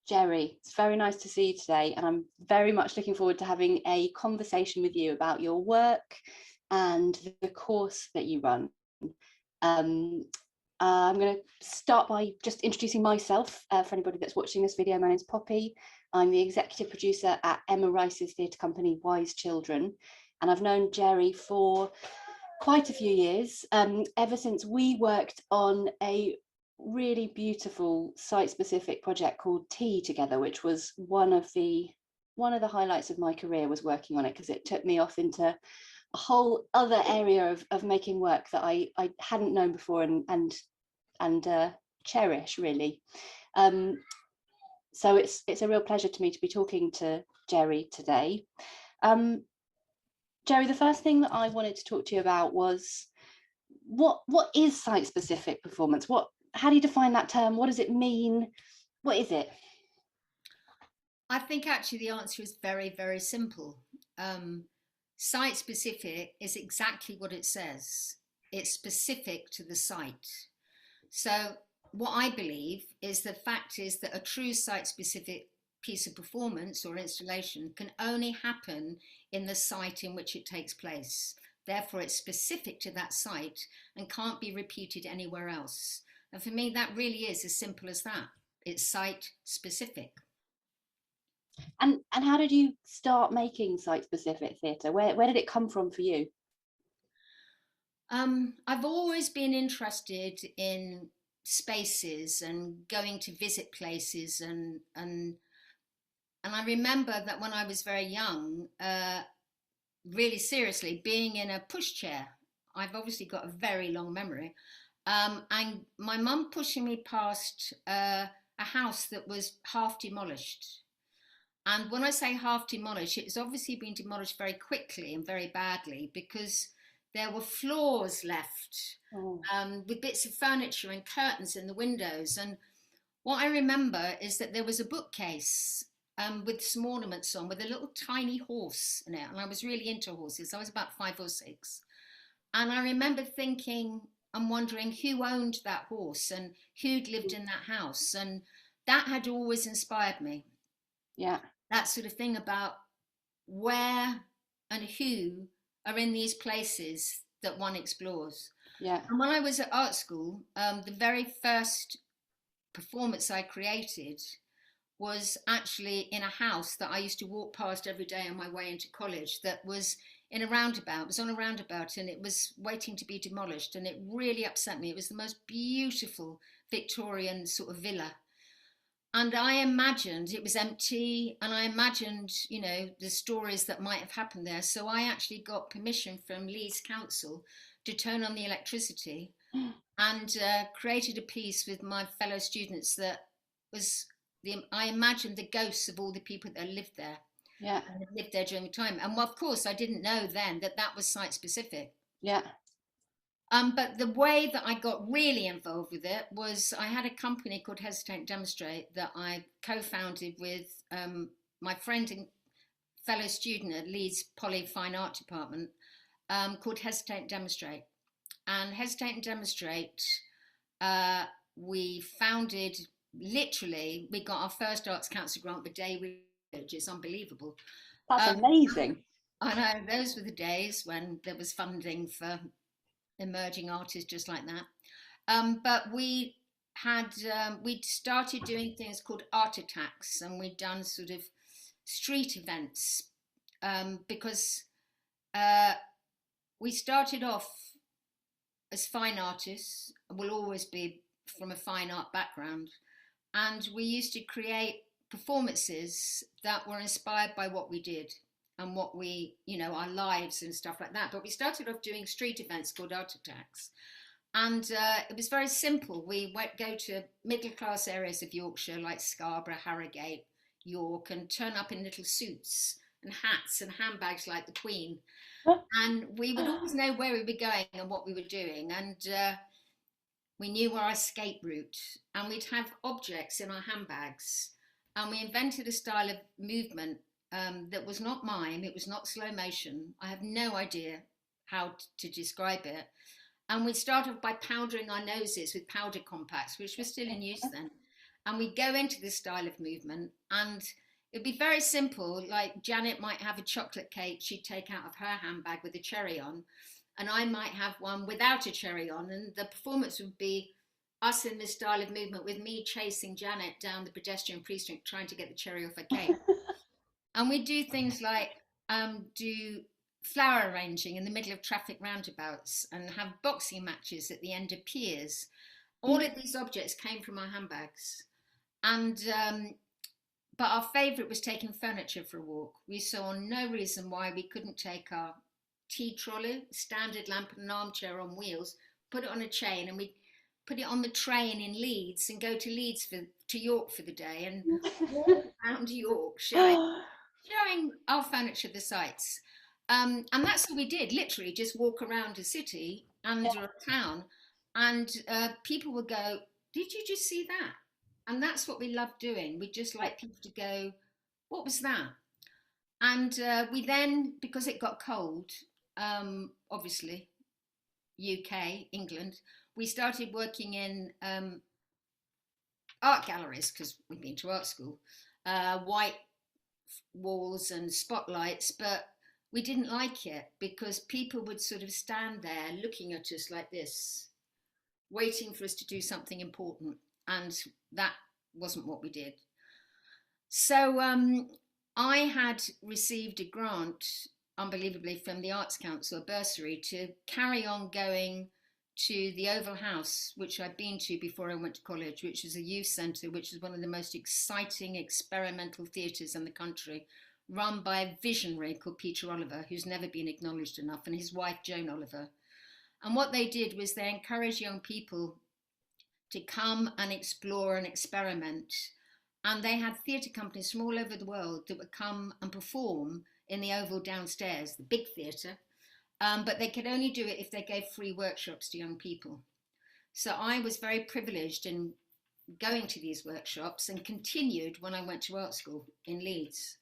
Gerry, it's very nice to see you today, and I'm very much looking forward to having a conversation with you about your work and the course that you run. Um, I'm going to start by just introducing myself for anybody that's watching this video. My name's Poppy. I'm the executive producer at Emma Rice's theatre company, Wise Children, and I've known Gerry for quite a few years, ever since we worked on a really beautiful site-specific project called Tea together, which was one of the highlights of my career, was working on it, because it took me off into a whole other area of making work that I hadn't known before and cherish really. So it's a real pleasure to me to be talking to Gerry today. Gerry, the first thing that I wanted to talk to you about was what is site-specific performance? How do you define that term? What does it mean? What is it? I think actually the answer is very, very simple. Site specific is exactly what it says. It's specific to the site. So what I believe is the fact is that a true site specific piece of performance or installation can only happen in the site in which it takes place. Therefore, it's specific to that site and can't be repeated anywhere else. And for me, that really is as simple as that. It's site specific. And how did you start making site-specific theatre? Where did it come from for you? I've always been interested in spaces and going to visit places and I remember that when I was very young, really seriously being in a pushchair. I've obviously got a very long memory, and my mum pushing me past a house that was half demolished. And when I say half demolished, it's obviously been demolished very quickly and very badly because there were floors left Oh. with bits of furniture and curtains in the windows. And what I remember is that there was a bookcase with some ornaments on with a little tiny horse in it. And I was really into horses. I was about 5 or 6. And I remember thinking and wondering who owned that horse and who'd lived in that house. And that had always inspired me. Yeah. That sort of thing about where and who are in these places that one explores. Yeah. And when I was at art school, the very first performance I created was actually in a house that I used to walk past every day on my way into college that was in a roundabout. It was on a roundabout and it was waiting to be demolished, and it really upset me. It was the most beautiful Victorian sort of villa. And I imagined it was empty, and I imagined, the stories that might have happened there. So I actually got permission from Leeds Council to turn on the electricity and created a piece with my fellow students that was I imagined the ghosts of all the people that lived there. Yeah. And had lived there during the time. And of course, I didn't know then that that was site specific. Yeah. But the way that I got really involved with it was I had a company called Hesitate and Demonstrate that I co-founded with my friend and fellow student at Leeds Poly Fine Art Department, called Hesitate and Demonstrate. And Hesitate and Demonstrate, we founded, literally, we got our first Arts Council grant the day we, which is unbelievable. That's amazing. I know, those were the days when there was funding for emerging artists just like that. But we had we'd started doing things called art attacks, and we'd done sort of street events because we started off as fine artists. We'll always be from a fine art background, and we used to create performances that were inspired by what we did and what we, our lives and stuff like that. But we started off doing street events called art attacks. And it was very simple. We went go to middle class areas of Yorkshire like Scarborough, Harrogate, York, and turn up in little suits and hats and handbags like the Queen. And we would always know where we were going and what we were doing. And we knew our escape route. And we'd have objects in our handbags. And we invented a style of movement that was not mime, it was not slow motion. I have no idea how to describe it. And we started by powdering our noses with powder compacts, which were still in use then. And we go into this style of movement, and it'd be very simple. Like Janet might have a chocolate cake she'd take out of her handbag with a cherry on, and I might have one without a cherry on, and the performance would be us in this style of movement with me chasing Janet down the pedestrian precinct trying to get the cherry off her cake. And we do things like do flower arranging in the middle of traffic roundabouts and have boxing matches at the end of piers. All of these objects came from our handbags. And but our favourite was taking furniture for a walk. We saw no reason why we couldn't take our tea trolley, standard lamp and an armchair on wheels, put it on a chain, and we put it on the train in Leeds and go to to York for the day and walk around York showing our furniture the sights. And that's what we did, literally just walk around a city and a town, and people would go, "Did you just see that?" And that's what we loved doing. We just like people to go, "What was that?" And we then, because it got cold, obviously, UK, England, we started working in art galleries because we'd been to art school, white walls and spotlights, but we didn't like it because people would sort of stand there looking at us like this, waiting for us to do something important, and that wasn't what we did. So I had received a grant, unbelievably, from the Arts Council, a bursary, to carry on going to the Oval House, which I'd been to before I went to college, which is a youth centre, which is one of the most exciting experimental theatres in the country, run by a visionary called Peter Oliver, who's never been acknowledged enough, and his wife, Joan Oliver. And what they did was they encouraged young people to come and explore and experiment. And they had theatre companies from all over the world that would come and perform in the Oval downstairs, the big theatre. But they could only do it if they gave free workshops to young people. So I was very privileged in going to these workshops and continued when I went to art school in Leeds.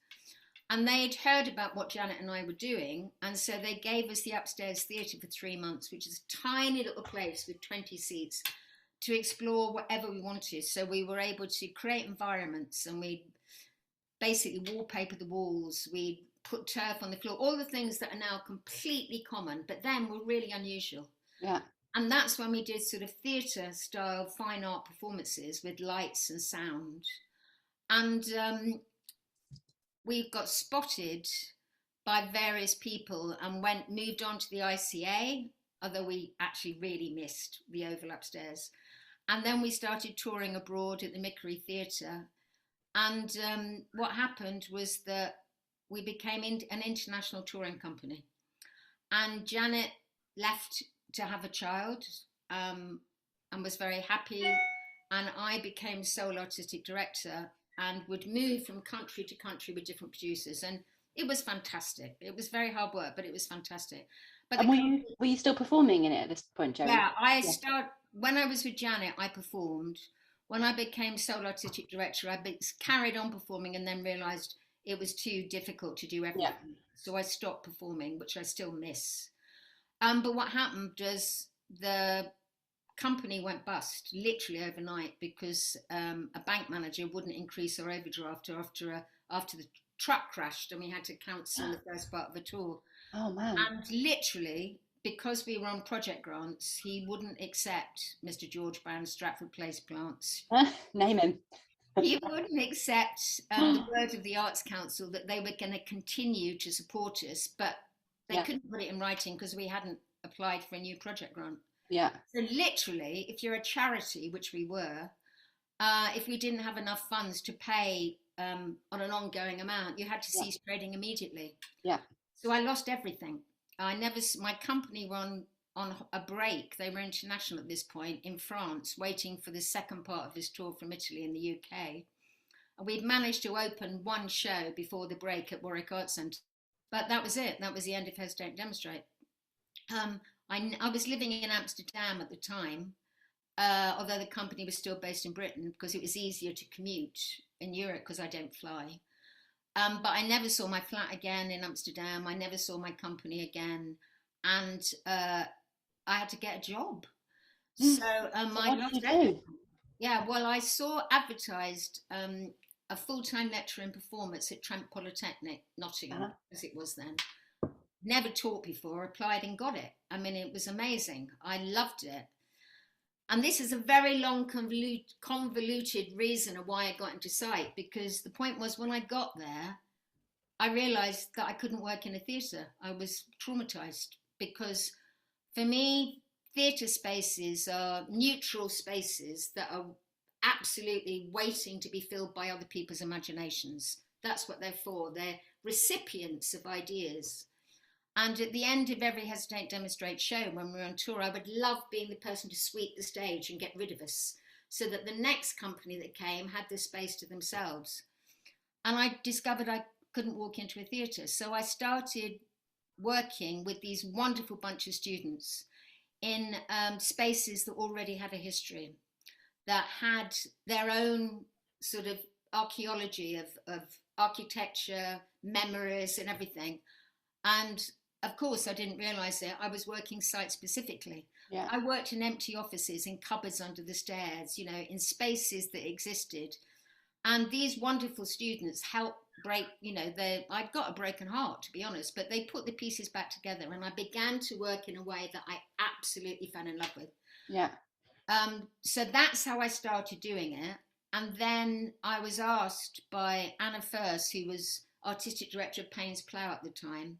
And they'd heard about what Janet and I were doing, and so they gave us the upstairs theatre for 3 months, which is a tiny little place with 20 seats, to explore whatever we wanted. So we were able to create environments, and we'd basically wallpaper the walls, we'd put turf on the floor, all the things that are now completely common, but then were really unusual. Yeah. And that's when we did sort of theatre style fine art performances with lights and sound. And we got spotted by various people and moved on to the ICA, although we actually really missed the Oval upstairs. And then we started touring abroad at the Mickery Theatre. And what happened was that we became an international touring company. And Janet left to have a child and was very happy. And I became sole artistic director and would move from country to country with different producers. And it was fantastic. It was very hard work, but it was fantastic. But and were you still performing in it at this point, Gerry? Yeah, when I was with Janet, I performed. When I became sole artistic director, I carried on performing and then realised it was too difficult to do everything. Yeah. So I stopped performing, which I still miss. But what happened was the company went bust literally overnight because a bank manager wouldn't increase our overdraft after the truck crashed and we had to cancel the first part of the tour. Oh man. And literally, because we were on project grants, he wouldn't accept Mr. George Brown's Stratford Place plants. Name him. He wouldn't accept the word of the Arts Council that they were going to continue to support us, but they couldn't put it in writing because we hadn't applied for a new project grant. Yeah. So literally, if you're a charity, which we were, if we didn't have enough funds to pay on an ongoing amount, you had to cease trading immediately. Yeah. So I lost everything. My company were on a break. They were international at this point in France, waiting for the second part of this tour from Italy in the UK. And we'd managed to open one show before the break at Warwick Arts Centre. But that was it. That was the end of Hesitate Demonstrate. I was living in Amsterdam at the time, although the company was still based in Britain because it was easier to commute in Europe because I don't fly. But I never saw my flat again in Amsterdam. I never saw my company again. And I had to get a job. So I lost everything. Yeah, well, I saw advertised a full-time lecturer in performance at Trent Polytechnic, Nottingham, Uh-huh. as it was then. Never taught before, applied and got it. I mean, it was amazing. I loved it. And this is a very long, convoluted reason of why I got into Site, because the point was when I got there, I realised that I couldn't work in a theatre. I was traumatised because for me, theatre spaces are neutral spaces that are absolutely waiting to be filled by other people's imaginations. That's what they're for. They're recipients of ideas. And at the end of every Hesitate Demonstrate show, when we're on tour, I would love being the person to sweep the stage and get rid of us so that the next company that came had the space to themselves. And I discovered I couldn't walk into a theatre. So I started working with these wonderful bunch of students in spaces that already had a history, that had their own sort of archaeology of architecture, memories, and everything. And of course, I didn't realise it. I was working site specifically. Yeah. I worked in empty offices, in cupboards under the stairs, you know, in spaces that existed. And these wonderful students helped break, you know, I'd got a broken heart, to be honest, but they put the pieces back together, and I began to work in a way that I absolutely fell in love with. Yeah. So that's how I started doing it. And then I was asked by Anna First, who was artistic director of Payne's Plough at the time,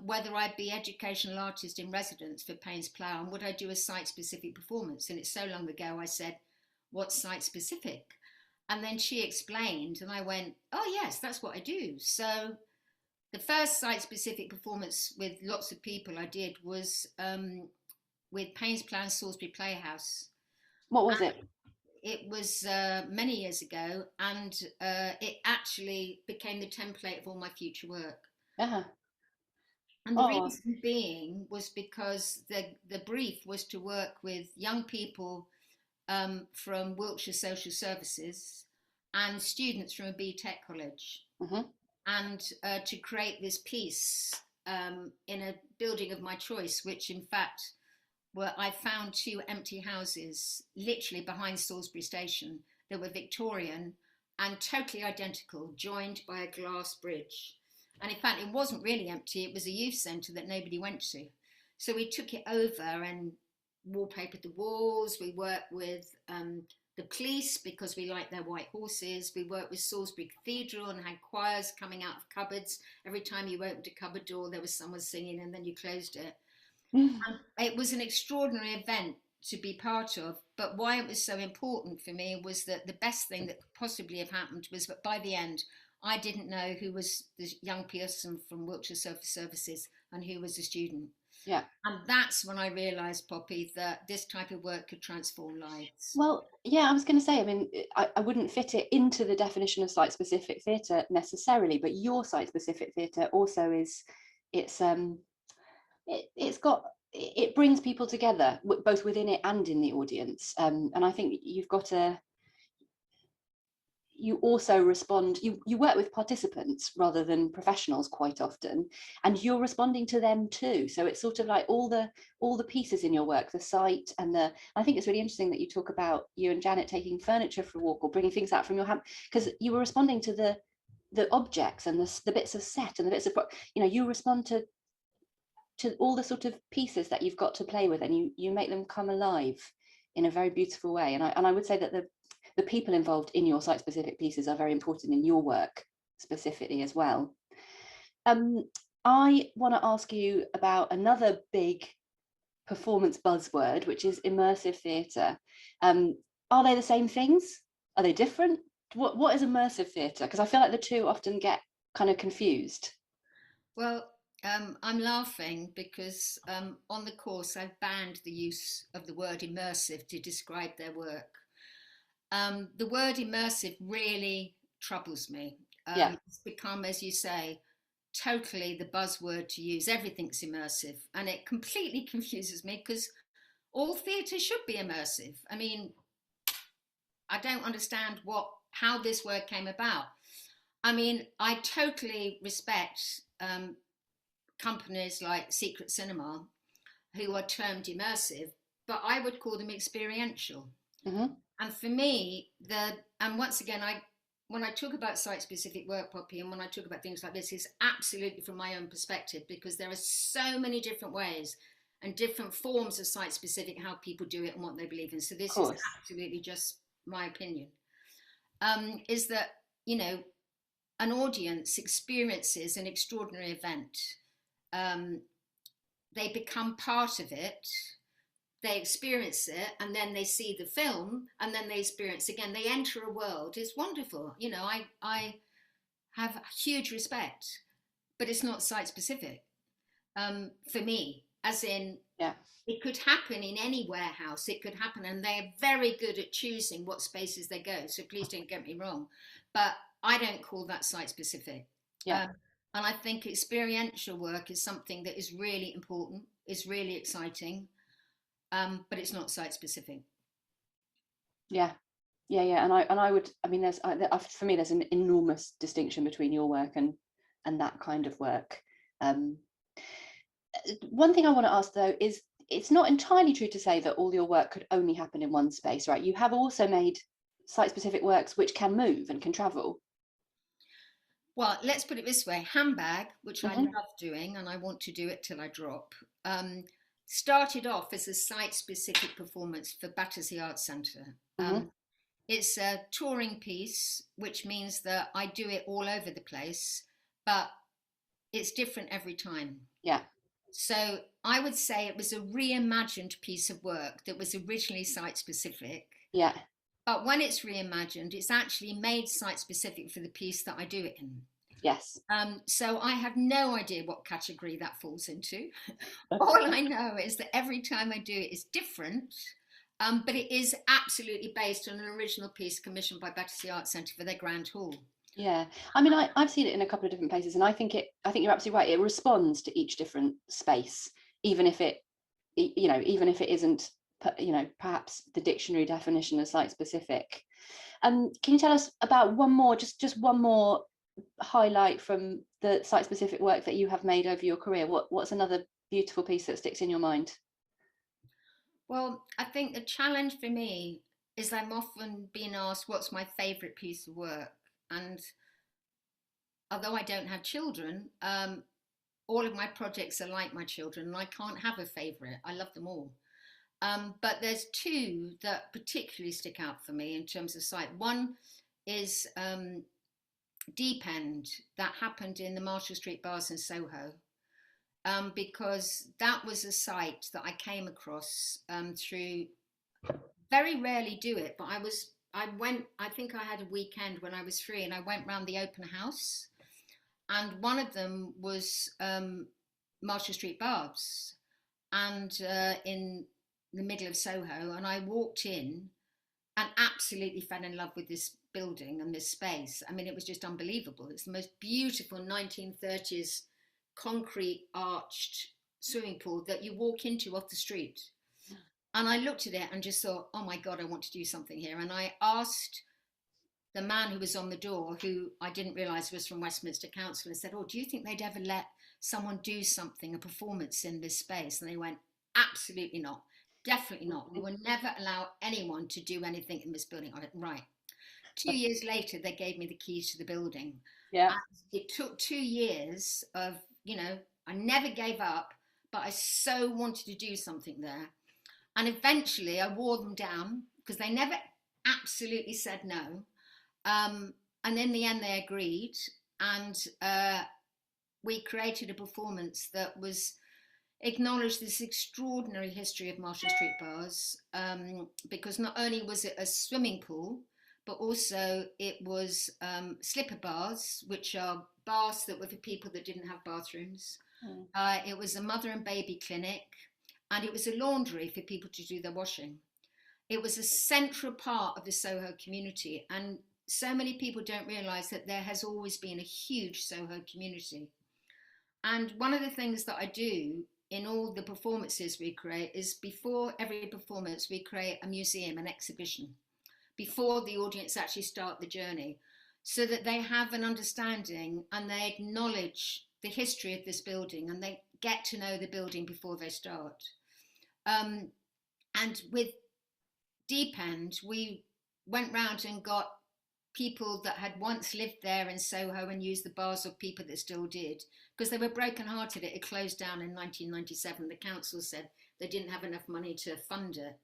whether I'd be educational artist in residence for Payne's Plough and would I do a site-specific performance. And it's so long ago, I said, what's site-specific? And then she explained, and I went, oh, yes, that's what I do. So the first site-specific performance with lots of people I did was with Payne's Plough and Salisbury Playhouse. What was it? It was many years ago, and it actually became the template of all my future work. Uh-huh. And the Oh, reason being was because the brief was to work with young people from Wiltshire Social Services and students from a BTEC college, and to create this piece in a building of my choice, which in fact I found two empty houses literally behind Salisbury Station that were Victorian and totally identical, joined by a glass bridge. And in fact, it wasn't really empty. It was a youth centre that nobody went to. So we took it over and wallpapered the walls. We worked with the police because we liked their white horses. We worked with Salisbury Cathedral and had choirs coming out of cupboards. Every time you opened a cupboard door, there was someone singing, and then you closed it. And it was an extraordinary event to be part of. But why it was so important for me was that the best thing that could possibly have happened was that by the end, I didn't know who was the young person from Wiltshire Social Services and who was a student. Yeah. And that's when I realised, Poppy, that this type of work could transform lives. Well, yeah, I was going to say, I mean, I wouldn't fit it into the definition of site-specific theatre necessarily, but your site-specific theatre also is, it brings people together, both within it and in the audience. And I think you also respond, you work with participants rather than professionals quite often, and you're responding to them too. So it's sort of like all the pieces in your work, the site and I think it's really interesting that you talk about you and Janet taking furniture for a walk or bringing things out from your hand, because you were responding to the objects and the bits of set and the bits of, you respond to all the sort of pieces that you've got to play with, and you make them come alive in a very beautiful way. And I would say that the people involved in your site-specific pieces are very important in your work specifically as well. I want to ask you about another big performance buzzword, which is immersive theatre. Are they the same things? Are they different? What is immersive theatre? Because I feel like the two often get kind of confused. Well, I'm laughing because on the course I've banned the use of the word immersive to describe their work. The word immersive really troubles me. It's become, as you say, totally the buzzword to use. Everything's immersive, and it completely confuses me because all theatre should be immersive. I mean, I don't understand how this word came about. I mean, I totally respect companies like Secret Cinema, who are termed immersive, but I would call them experiential. And for me, and once again, when I talk about site-specific work, Poppy, and when I talk about things like this, it's absolutely from my own perspective, because there are so many different ways and different forms of site-specific, how people do it and what they believe in. So Of this is course. absolutely just my opinion. Is that, an audience experiences an extraordinary event. They become part of it, they experience it, and then they see the film, and then they experience again. They enter a world. It's wonderful. I have huge respect, but it's not site specific for me. As in, Yeah. it could happen in any warehouse. It could happen, and they're very good at choosing what spaces they go. So please don't get me wrong, but I don't call that site specific. Yeah. And I think experiential work is something that is really important, is really exciting, but it's not site specific. Yeah. And I would, I mean, for me, there's an enormous distinction between your work and that kind of work. One thing I want to ask though is, it's not entirely true to say that all your work could only happen in one space, right? You have also made site-specific works which can move and can travel. Well, let's put it this way. Handbag, which I love doing, and I want to do it till I drop, started off as a site-specific performance for Battersea Arts Centre. It's a touring piece, which means that I do it all over the place, but it's different every time. Yeah. So I would say it was a reimagined piece of work that was originally site-specific. Yeah. But when it's reimagined, it's actually made site-specific for the piece that I do it in. Yes. So I have no idea what category that falls into. All I know is that every time I do it is different, but it is absolutely based on an original piece commissioned by Battersea Arts Centre for their Grand Hall. Yeah, I mean, I've seen it in a couple of different places, and I think you're absolutely right. It responds to each different space, even if it isn't, perhaps the dictionary definition of site specific. Can you tell us about one more, just one more highlight from the site specific work that you have made over your career? What's another beautiful piece that sticks in your mind? Well, I think the challenge for me is I'm often being asked what's my favourite piece of work. And although I don't have children, all of my projects are like my children, and I can't have a favourite. I love them all. But there's two that particularly stick out for me in terms of site. One is Deep End, that happened in the Marshall Street Bars in Soho, because that was a site that I came across through, very rarely do it, but I think I had a weekend when I was free, and I went round the open house, and one of them was Marshall Street Barbs, and in the middle of Soho, and I walked in and absolutely fell in love with this building and this space. I mean, it was just unbelievable. It's the most beautiful 1930s concrete arched swimming pool that you walk into off the street. And I looked at it and just thought, oh my God, I want to do something here. And I asked the man who was on the door, who I didn't realise was from Westminster Council, and said, oh, do you think they'd ever let someone do something, a performance in this space? And they went, absolutely not. Definitely not. We will never allow anyone to do anything in this building. I went, right. 2 years later, they gave me the keys to the building. Yeah. And it took 2 years of, I never gave up, but I so wanted to do something there. And eventually I wore them down because they never absolutely said no. And in the end, they agreed. And we created a performance that was acknowledged this extraordinary history of Marshall Street Bars, because not only was it a swimming pool, but also it was slipper bars, which are bars that were for people that didn't have bathrooms. It was a mother and baby clinic, and it was a laundry for people to do their washing. It was a central part of the Soho community, and so many people don't realise that there has always been a huge Soho community. And one of the things that I do in all the performances we create is, before every performance, we create a museum, an exhibition, before the audience actually start the journey, so that they have an understanding and they acknowledge the history of this building and they get to know the building before they start. And with deep end, we went round and got people that had once lived there in Soho and used the bars, or people that still did, because they were brokenhearted. It had closed down in 1997. The council said they didn't have enough money to fund it.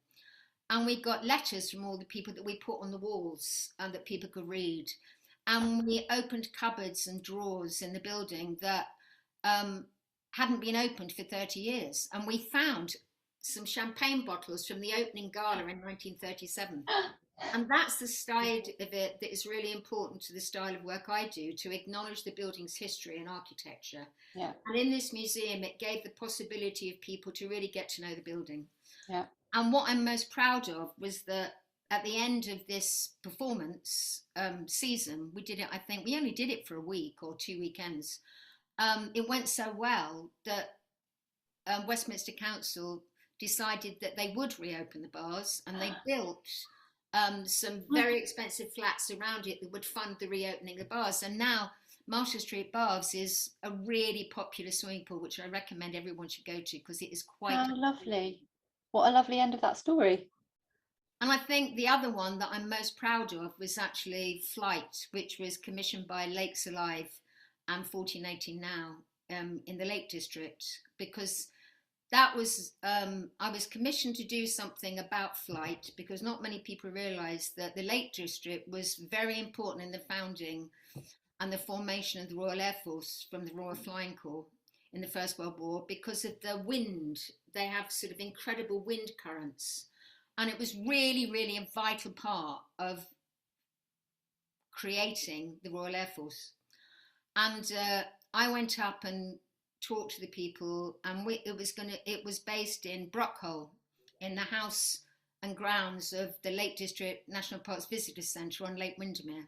And we got letters from all the people that we put on the walls and that people could read. And we opened cupboards and drawers in the building that hadn't been opened for 30 years. And we found some champagne bottles from the opening gala in 1937. And that's the style of it that is really important to the style of work I do, to acknowledge the building's history and architecture. Yeah. And in this museum, it gave the possibility of people to really get to know the building. Yeah. And what I'm most proud of was that at the end of this performance season, we did it, I think we only did it for a week or 2 weekends. It went so well that Westminster Council decided that they would reopen the bars, and they built some very expensive flats around it that would fund the reopening of the bars. And now Marshall Street Baths is a really popular swimming pool, which I recommend everyone should go to, because it is quite lovely. What a lovely end of that story. And I think the other one that I'm most proud of was actually Flight, which was commissioned by Lakes Alive and 1480 Now in the Lake District, because that was, I was commissioned to do something about flight, because not many people realise that the Lake District was very important in the founding and the formation of the Royal Air Force from the Royal Flying Corps in the First World War, because of the wind. They have sort of incredible wind currents. And it was really, really a vital part of creating the Royal Air Force. And I went up and talked to the people, and it was based in Brockhole, in the house and grounds of the Lake District National Parks Visitor Centre on Lake Windermere.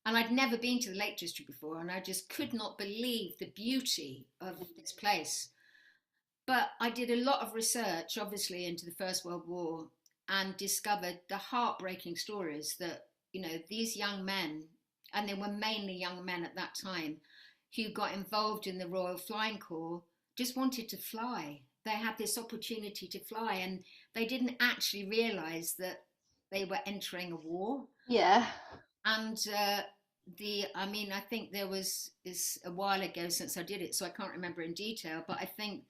And I'd never been to the Lake District before, and I just could not believe the beauty of this place. But I did a lot of research, obviously, into the First World War, and discovered the heartbreaking stories that, you know, these young men, and they were mainly young men at that time, who got involved in the Royal Flying Corps, just wanted to fly. They had this opportunity to fly, and they didn't actually realise that they were entering a war. Yeah. And I think is a while ago since I did it, so I can't remember in detail, but I think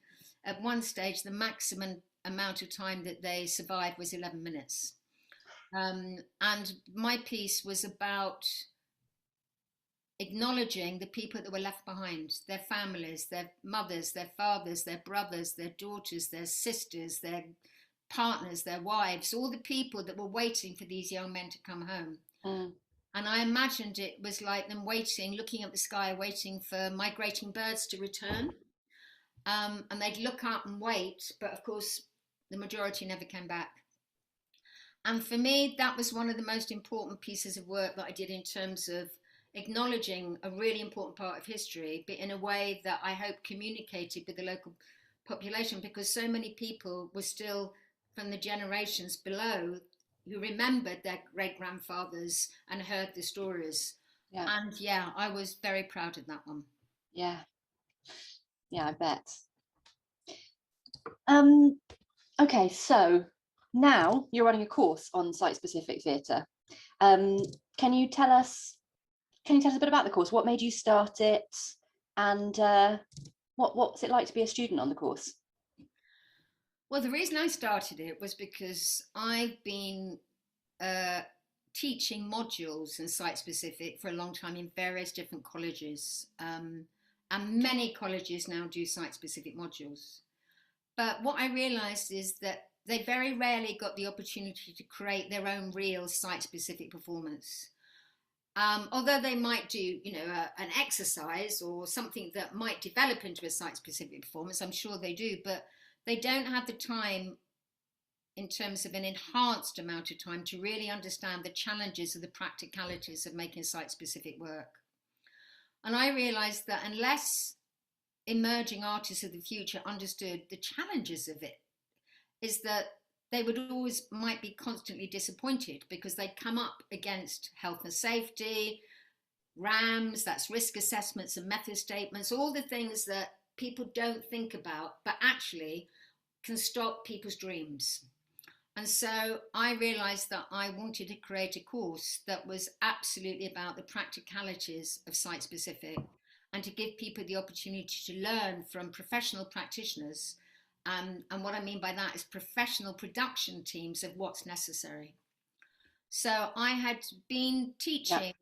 at one stage the maximum amount of time that they survived was 11 minutes. And my piece was about acknowledging the people that were left behind, their families, their mothers, their fathers, their brothers, their daughters, their sisters, their partners, their wives, all the people that were waiting for these young men to come home. And I imagined it was like them waiting, looking at the sky, waiting for migrating birds to return. And they'd look up and wait, but of course the majority never came back. And for me, that was one of the most important pieces of work that I did, in terms of acknowledging a really important part of history, but in a way that I hope communicated with the local population, because so many people were still from the generations below who remembered their great-grandfathers and heard the stories. Yeah. And yeah, I was very proud of that one. Yeah. Yeah, I bet. Okay, so now you're running a course on site-specific theatre. Can you tell us a bit about the course? What made you start it, and what's it like to be a student on the course? Well, the reason I started it was because I've been teaching modules in site-specific for a long time in various different colleges. And many colleges now do site-specific modules. But what I realised is that they very rarely got the opportunity to create their own real site-specific performance. Although they might do, an exercise or something that might develop into a site-specific performance, I'm sure they do, but they don't have the time, in terms of an enhanced amount of time, to really understand the challenges of the practicalities of making site-specific work. And I realised that unless emerging artists of the future understood the challenges of it, is that they might be constantly disappointed, because they come up against health and safety, RAMs, that's risk assessments and method statements, all the things that people don't think about, but actually can stop people's dreams. And so I realised that I wanted to create a course that was absolutely about the practicalities of site specific and to give people the opportunity to learn from professional practitioners. And what I mean by that is professional production teams of what's necessary. So I had been Yeah. teaching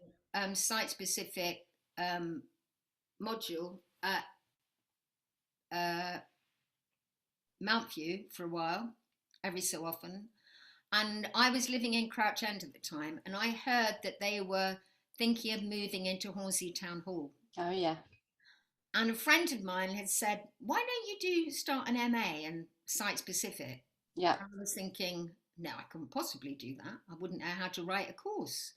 site specific module at uh, Mountview for a while, every so often. And I was living in Crouch End at the time, and I heard that they were thinking of moving into Hornsey Town Hall. Oh yeah. And a friend of mine had said, "Why don't you start an MA and site specific?" Yeah. I was thinking, no, I couldn't possibly do that. I wouldn't know how to write a course.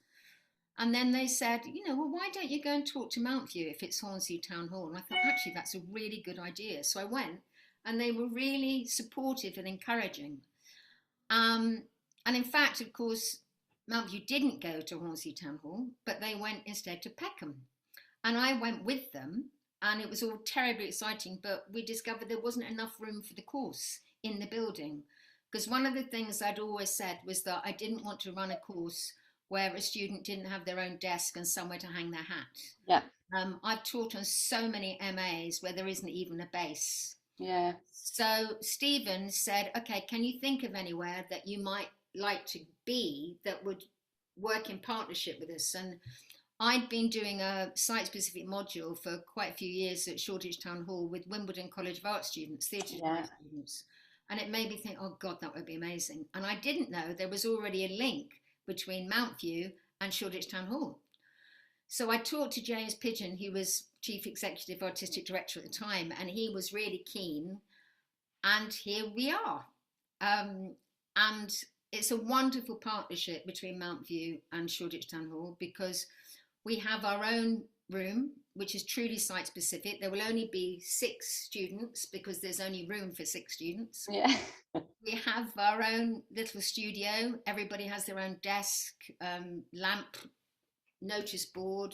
And then they said, well, why don't you go and talk to Mountview if it's Hornsey Town Hall? And I thought, actually, that's a really good idea. So I went, and they were really supportive and encouraging. And in fact, of course, Mountview didn't go to Hornsey Town Hall, but they went instead to Peckham. And I went with them, and it was all terribly exciting, but we discovered there wasn't enough room for the course in the building. Because one of the things I'd always said was that I didn't want to run a course where a student didn't have their own desk and somewhere to hang their hat. Yeah. I've taught on so many MAs where there isn't even a base. Yeah. So Stephen said, okay, can you think of anywhere that you might like to be that would work in partnership with us? And I'd been doing a site-specific module for quite a few years at Shoreditch Town Hall with Wimbledon College of Art students, theatre students. And it made me think, oh God, that would be amazing. And I didn't know there was already a link between Mountview and Shoreditch Town Hall. So I talked to James Pigeon, who was Chief Executive Artistic Director at the time, and he was really keen. And here we are. And it's a wonderful partnership between Mountview and Shoreditch Town Hall because we have our own room, which is truly site specific. There will only be 6 students because there's only room for 6 students. Yeah. We have our own little studio. Everybody has their own desk, lamp, notice board.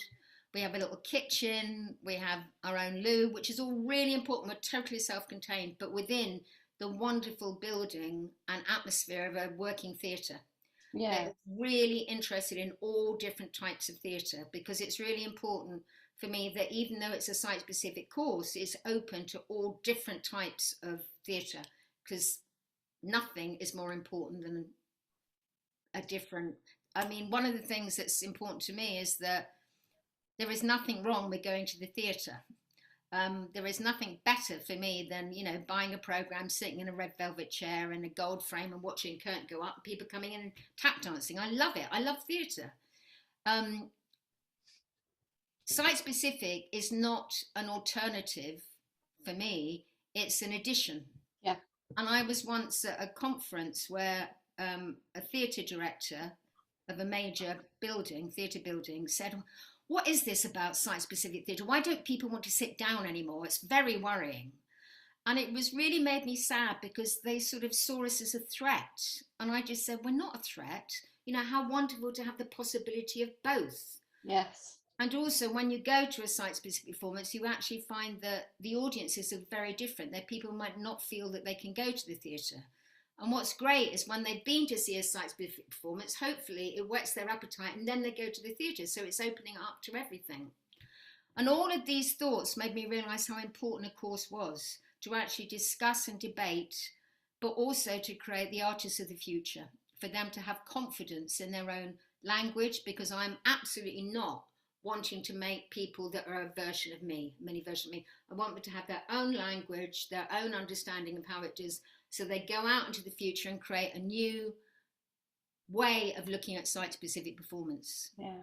We have a little kitchen. We have our own loo, which is all really important. We're totally self-contained, but within the wonderful building and atmosphere of a working theatre. Yeah. They're really interested in all different types of theatre because it's really important for me that even though it's a site-specific course, it's open to all different types of theatre because nothing is more important than a different. I mean, one of the things that's important to me is that there is nothing wrong with going to the theatre. There is nothing better for me than, buying a programme, sitting in a red velvet chair and a gold frame and watching a curtain go up, people coming in and tap dancing. I love it. I love theatre. Site-specific is not an alternative for me. It's an addition. Yeah. And I was once at a conference where a theatre director of a major theatre building said, what is this about site-specific theatre? Why don't people want to sit down anymore? It's very worrying. And it was really made me sad because they sort of saw us as a threat. And I just said, we're not a threat. How wonderful to have the possibility of both. Yes. And also when you go to a site-specific performance, you actually find that the audiences are very different. That people might not feel that they can go to the theatre. And what's great is when they've been to see a site-specific performance, hopefully it whets their appetite and then they go to the theatre. So it's opening up to everything. And all of these thoughts made me realise how important a course was to actually discuss and debate, but also to create the artists of the future, for them to have confidence in their own language, because I'm absolutely not wanting to make people that are a version of me, mini version of me. I want them to have their own language, their own understanding of how it is, so they go out into the future and create a new way of looking at site-specific performance. Yeah.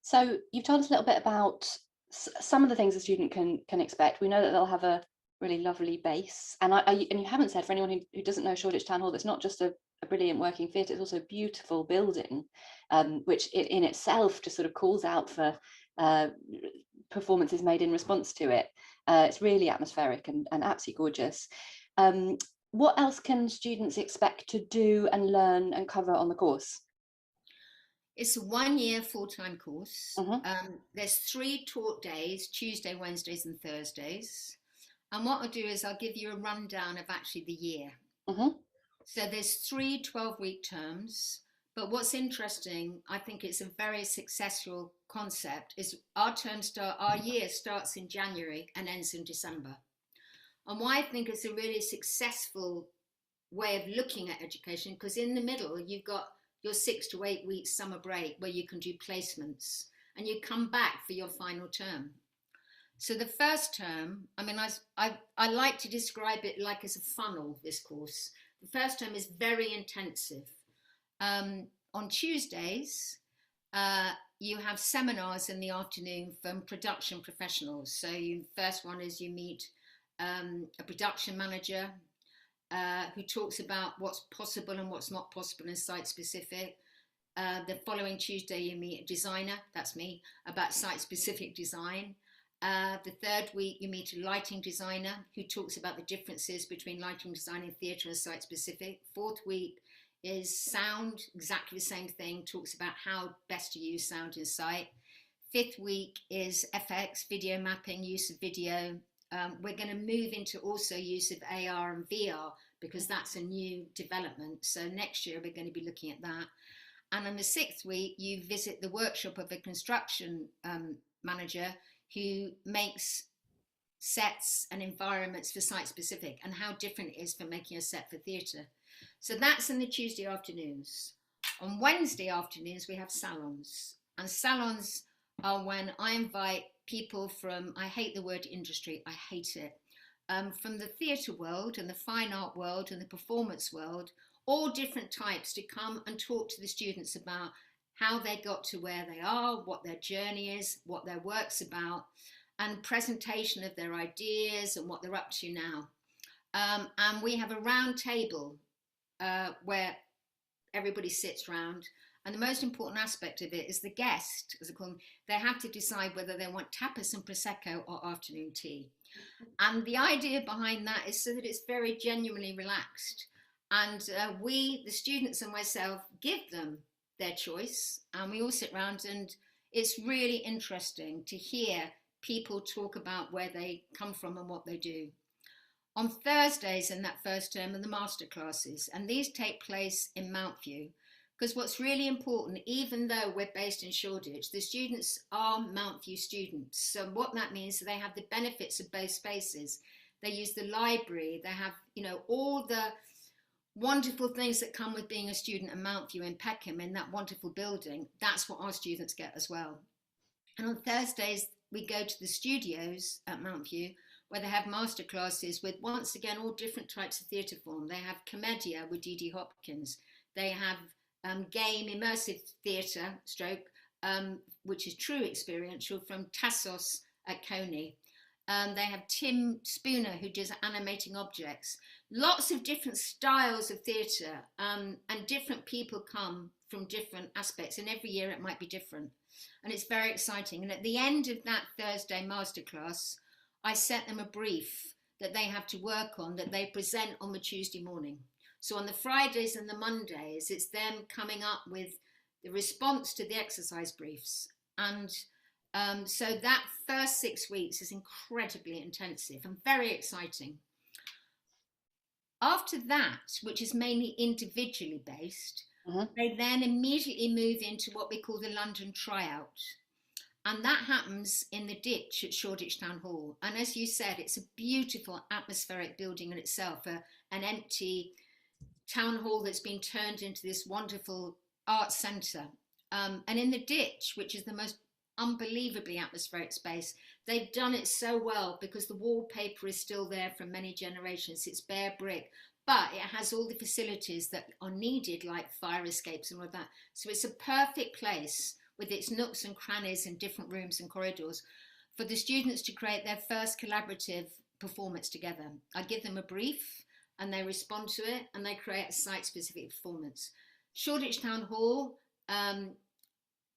So you've told us a little bit about some of the things a student can expect. We know that they'll have a really lovely base, and you haven't said, for anyone who doesn't know Shoreditch Town Hall, that's not just a brilliant working theatre, it's also a beautiful building, which in itself just sort of calls out for performances made in response to it. It's really atmospheric and absolutely gorgeous. What else can students expect to do and learn and cover on the course? It's a 1-year full-time course. Mm-hmm. There's 3 taught days, Tuesday, Wednesdays and Thursdays. And what I'll do is I'll give you a rundown of actually the year. Mm-hmm. So there's 3 12-week terms. But what's interesting, I think it's a very successful concept, is our year starts in January and ends in December. And why I think it's a really successful way of looking at education, because in the middle you've got your 6 to 8 weeks summer break where you can do placements and you come back for your final term. So the first term, I mean, I like to describe it like as a funnel, this course. The first term is very intensive. On Tuesdays, you have seminars in the afternoon from production professionals. So first one is you meet a production manager who talks about what's possible and what's not possible in site-specific. The following Tuesday, you meet a designer, that's me, about site-specific design. The third week, you meet a lighting designer who talks about the differences between lighting design in theatre and site-specific. Fourth week is sound, exactly the same thing, talks about how best to use sound in site. Fifth week is FX, video mapping, use of video. We're going to move into also use of AR and VR because that's a new development. So next year, we're going to be looking at that. And on the sixth week, you visit the workshop of a construction manager who makes sets and environments for site-specific and how different it is from making a set for theatre. So that's in the Tuesday afternoons. On Wednesday afternoons, we have salons. And salons are when I invite people from, I hate the word industry, I hate it, from the theatre world and the fine art world and the performance world, all different types, to come and talk to the students about how they got to where they are, what their journey is, what their work's about, and presentation of their ideas and what they're up to now. And we have a round table where everybody sits round. And the most important aspect of it is the guest, as I call them, they have to decide whether they want tapas and Prosecco or afternoon tea. And the idea behind that is so that it's very genuinely relaxed. And we, the students and myself, give them their choice. And we all sit around, and it's really interesting to hear people talk about where they come from and what they do. On Thursdays in that first term are the master classes, and these take place in Mountview. Because what's really important, even though we're based in Shoreditch, the students are Mountview students. So what that means is they have the benefits of both spaces. They use the library, they have, you know, all the wonderful things that come with being a student at Mountview in Peckham, in that wonderful building. That's what our students get as well. And on Thursdays, we go to the studios at Mountview, where they have master classes with, once again, all different types of theatre form. They have Commedia with Dee Dee Hopkins. They have game immersive theatre which is true experiential, from Tassos at Coney. They have Tim Spooner, who does animating objects. Lots of different styles of theatre, and different people come from different aspects, and every year it might be different. And it's very exciting. And at the end of that Thursday masterclass, I set them a brief that they have to work on, that they present on the Tuesday morning. So on the Fridays and the Mondays, it's them coming up with the response to the exercise briefs. And so that first 6 weeks is incredibly intensive and very exciting. After that, which is mainly individually based, they then immediately move into what we call the London tryout. And that happens in the ditch at Shoreditch Town Hall. And as you said, it's a beautiful atmospheric building in itself, an empty town hall that's been turned into this wonderful art centre. And in the ditch, which is the most unbelievably atmospheric space, they've done it so well because the wallpaper is still there from many generations. It's bare brick, but it has all the facilities that are needed, like fire escapes and all of that. So it's a perfect place with its nooks and crannies and different rooms and corridors for the students to create their first collaborative performance together. I give them a brief and they respond to it, and they create a site-specific performance. Shoreditch Town Hall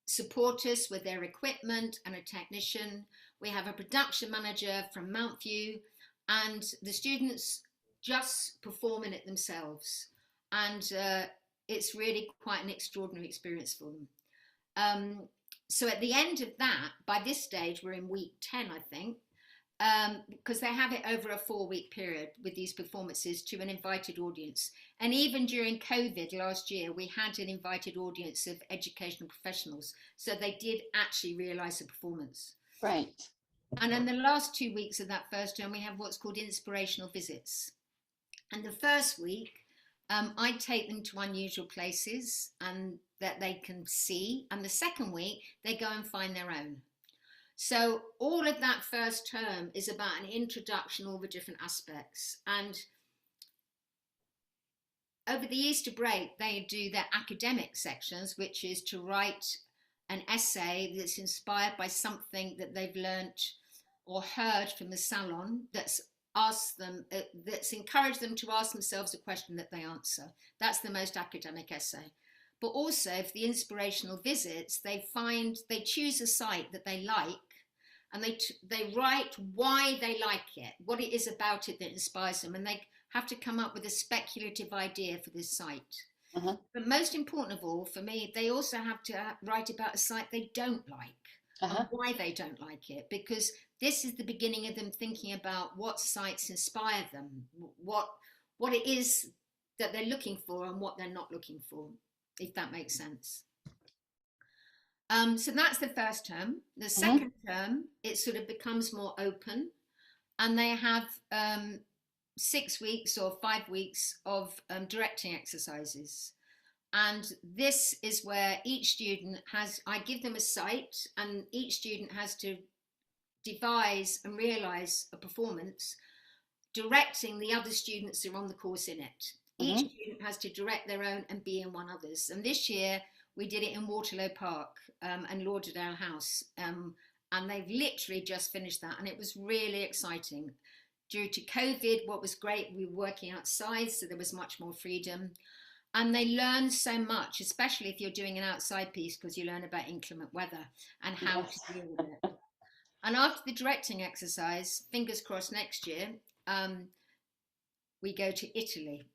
support us with their equipment and a technician. We have a production manager from Mountview, and the students just perform in it themselves. And it's really quite an extraordinary experience for them. So at the end of that, by this stage, we're in week 10, I think, because they have it over a 4-week period with these performances to an invited audience. And even during COVID last year, we had an invited audience of educational professionals. So they did actually realise the performance. Great. And in the last 2 weeks of that first term, we have what's called inspirational visits. And the first week, I take them to unusual places and that they can see. And the second week, they go and find their own. So all of that first term is about an introduction, all the different aspects. And over the Easter break, they do their academic sections, which is to write an essay that's inspired by something that they've learnt or heard from the salon that's asked them, that's encouraged them to ask themselves a question that they answer. That's the most academic essay. But also for the inspirational visits, they choose a site that they like, and they write why they like it, what it is about it that inspires them, and they have to come up with a speculative idea for this site. Uh-huh. But most important of all, for me, they also have to write about a site they don't like, and why they don't like it, because this is the beginning of them thinking about what sites inspire them, what it is that they're looking for and what they're not looking for, if that makes sense. So that's the first term. The second term, it sort of becomes more open, and they have 6 weeks or 5 weeks of directing exercises. And this is where each student I give them a site, and each student has to devise and realise a performance, directing the other students who are on the course in it. Each student has to direct their own and be in one others. And this year we did it in Waterloo Park and Lauderdale House. And they've literally just finished that. And it was really exciting. Due to COVID, what was great, we were working outside, so there was much more freedom. And they learn so much, especially if you're doing an outside piece, because you learn about inclement weather and how to deal with it. And after the directing exercise, fingers crossed next year, we go to Italy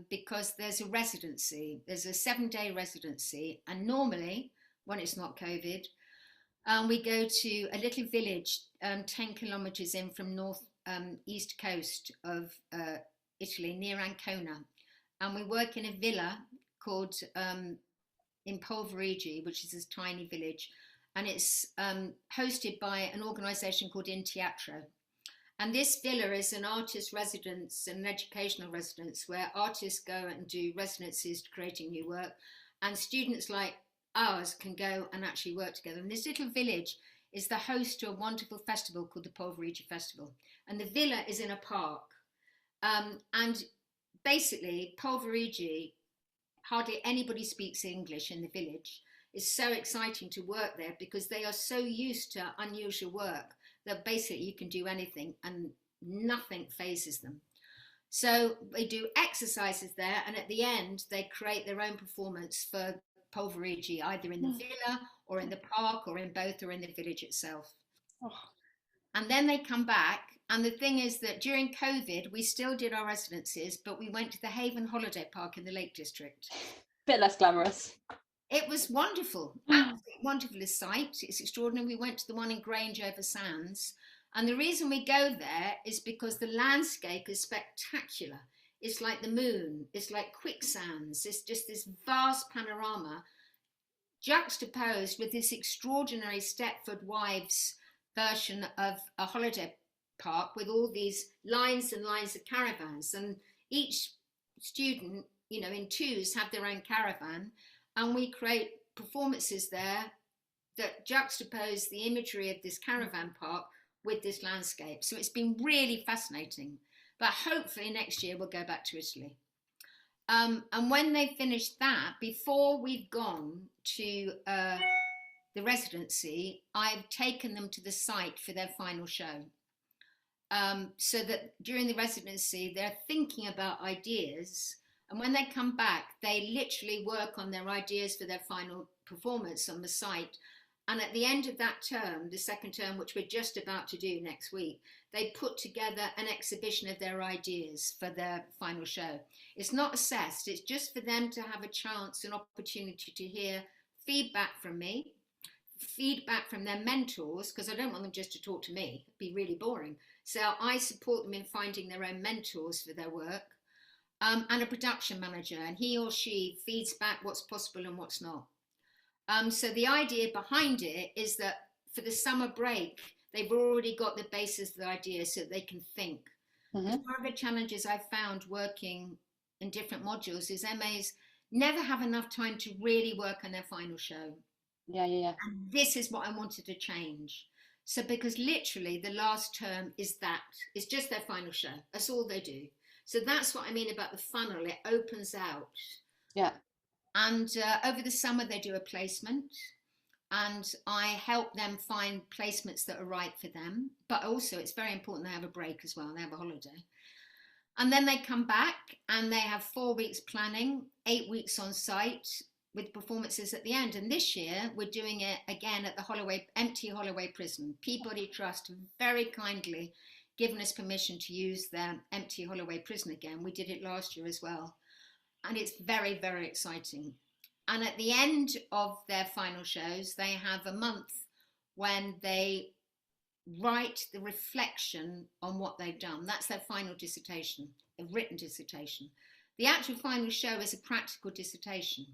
because there's a residency. There's a 7-day residency. And normally, when it's not COVID, we go to a little village 10 kilometres in from east coast of Italy, near Ancona. And we work in a villa called in Polverigi, which is this tiny village. And it's hosted by an organisation called In Teatro. And this villa is an artist residence, an educational residence, where artists go and do residencies creating new work. And students like ours can go and actually work together. And this little village is the host to a wonderful festival called the Polverigi Festival. And the villa is in a park. And basically, Polverigi, hardly anybody speaks English in the village. It's so exciting to work there because they are so used to unusual work that basically you can do anything and nothing phases them. So they do exercises there, and at the end they create their own performance for Polverigi, either in the villa or in the park or in both or in the village itself. And then they come back, and the thing is that during COVID we still did our residencies, but we went to the Haven Holiday Park in the Lake District. Bit less glamorous. It was wonderful, absolutely wonderful site. It's extraordinary. We went to the one in Grange over Sands. And the reason we go there is because the landscape is spectacular. It's like the moon. It's like quicksands. It's just this vast panorama juxtaposed with this extraordinary Stepford Wives version of a holiday park with all these lines and lines of caravans. And each student, in twos have their own caravan. And we create performances there that juxtapose the imagery of this caravan park with this landscape. So it's been really fascinating. But hopefully next year we'll go back to Italy. And when they finish that, before we've gone to the residency, I've taken them to the site for their final show. So that during the residency, they're thinking about ideas. And when they come back, they literally work on their ideas for their final performance on the site. And at the end of that term, the second term, which we're just about to do next week, they put together an exhibition of their ideas for their final show. It's not assessed, it's just for them to have a chance, an opportunity to hear feedback from me, feedback from their mentors, because I don't want them just to talk to me, it'd be really boring. So I support them in finding their own mentors for their work, and a production manager, and he or she feeds back what's possible and what's not. So the idea behind it is that for the summer break, they've already got the basis of the idea so they can think. Because one of the challenges I've found working in different modules is MAs never have enough time to really work on their final show. Yeah. And this is what I wanted to change. So because literally the last term is that, it's just their final show. That's all they do. So that's what I mean about the funnel. It opens out. Yeah. And over the summer they do a placement, and I help them find placements that are right for them. But also it's very important they have a break as well. They have a holiday. And then they come back and they have 4 weeks planning, 8 weeks on site with performances at the end. And this year we're doing it again at the empty Holloway prison. Peabody Trust very kindly given us permission to use their empty Holloway prison again. We did it last year as well. And it's very, very exciting. And at the end of their final shows, they have a month when they write the reflection on what they've done. That's their final dissertation, a written dissertation. The actual final show is a practical dissertation,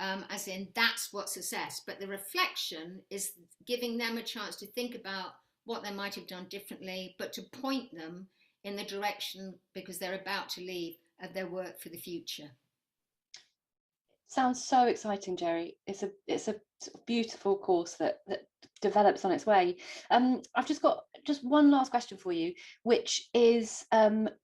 as in that's what's assessed. But the reflection is giving them a chance to think about what they might have done differently, but to point them in the direction, because they're about to leave, of their work for the future. Sounds so exciting, Gerry. It's a sort of beautiful course that develops on its way. I've just got one last question for you, which is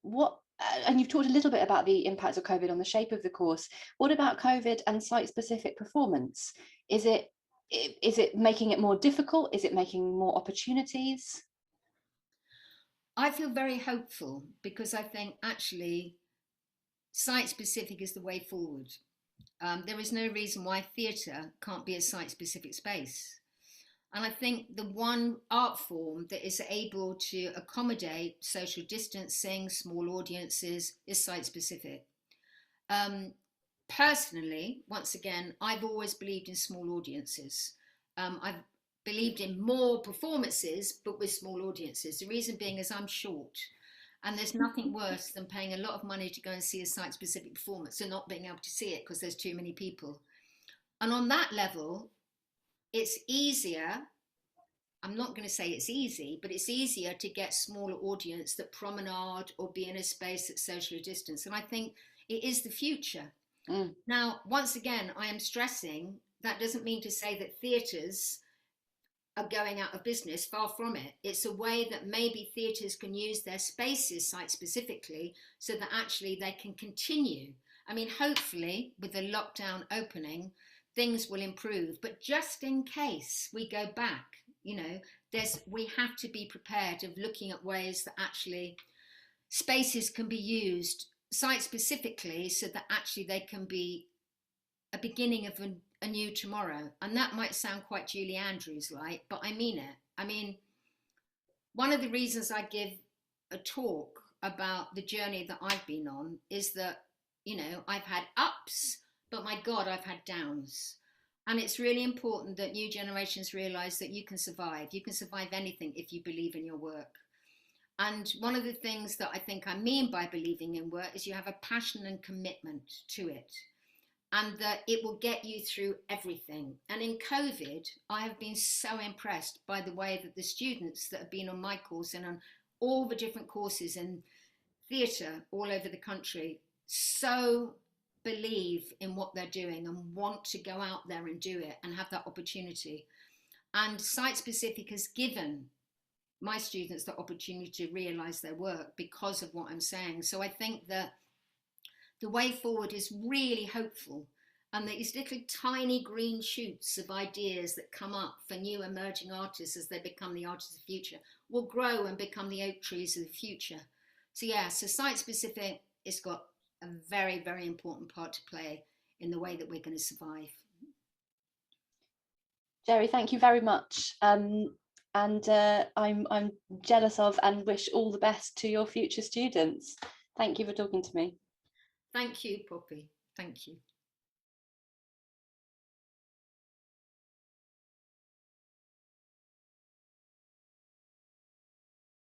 what, and you've talked a little bit about the impact of COVID on the shape of the course. What about COVID and site-specific performance? Is it making it more difficult? Is it making more opportunities? I feel very hopeful because I think actually site-specific is the way forward. There is no reason why theatre can't be a site-specific space. And I think the one art form that is able to accommodate social distancing, small audiences, is site-specific. Personally, once again, I've always believed in small audiences. I've believed in more performances, but with small audiences. The reason being is I'm short. And there's nothing worse than paying a lot of money to go and see a site-specific performance and not being able to see it because there's too many people. And on that level, it's easier. I'm not going to say it's easy, but it's easier to get smaller audience that promenade or be in a space that's socially distanced. And I think it is the future. Now, once again, I am stressing that doesn't mean to say that theatres are going out of business, far from it. It's a way that maybe theatres can use their spaces site-specifically so that actually they can continue. I mean, hopefully with the lockdown opening, things will improve, but just in case we go back, we have to be prepared of looking at ways that actually spaces can be used site-specifically so that actually they can be a beginning of a new tomorrow. And that might sound quite Julie Andrews-like, but I mean it. I mean, one of the reasons I give a talk about the journey that I've been on is that, I've had ups, but my God, I've had downs. And it's really important that new generations realise that you can survive. You can survive anything if you believe in your work. And one of the things that I think I mean by believing in work is you have a passion and commitment to it, and that it will get you through everything. And in COVID, I have been so impressed by the way that the students that have been on my course and on all the different courses in theatre all over the country so believe in what they're doing and want to go out there and do it and have that opportunity. And site-specific has given my students the opportunity to realise their work because of what I'm saying. So I think that the way forward is really hopeful, and these little tiny green shoots of ideas that come up for new emerging artists as they become the artists of the future will grow and become the oak trees of the future. So site-specific has got a very, very important part to play in the way that we're going to survive. Gerry, thank you very much. And I'm jealous of and wish all the best to your future students. Thank you for talking to me. Thank you, Poppy. Thank you.